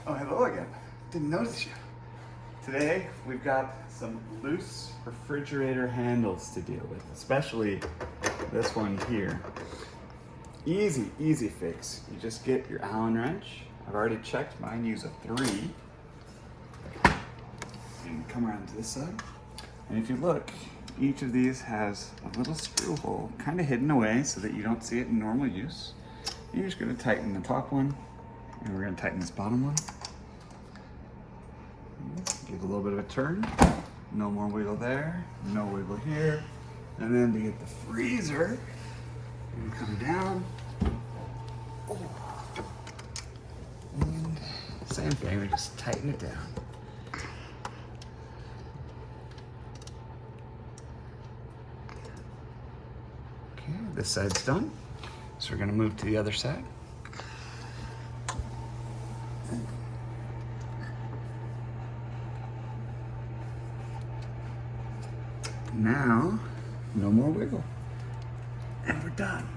Oh, hello again. Didn't notice you. Today, we've got some loose refrigerator handles to deal with, especially this one here. Easy, easy fix. You just get your Allen wrench. I've already checked mine, use a 3. And come around to this side. And if you look, each of these has a little screw hole kind of hidden away so that you don't see it in normal use. You're just going to tighten the top one, and we're going to tighten this bottom one. Give a little bit of a turn. No more wiggle there, no wiggle here. And then to get the freezer, you come down. And same thing, we just tighten it down. Okay, this side's done. So we're gonna move to the other side. Now, no more wiggle. And we're done.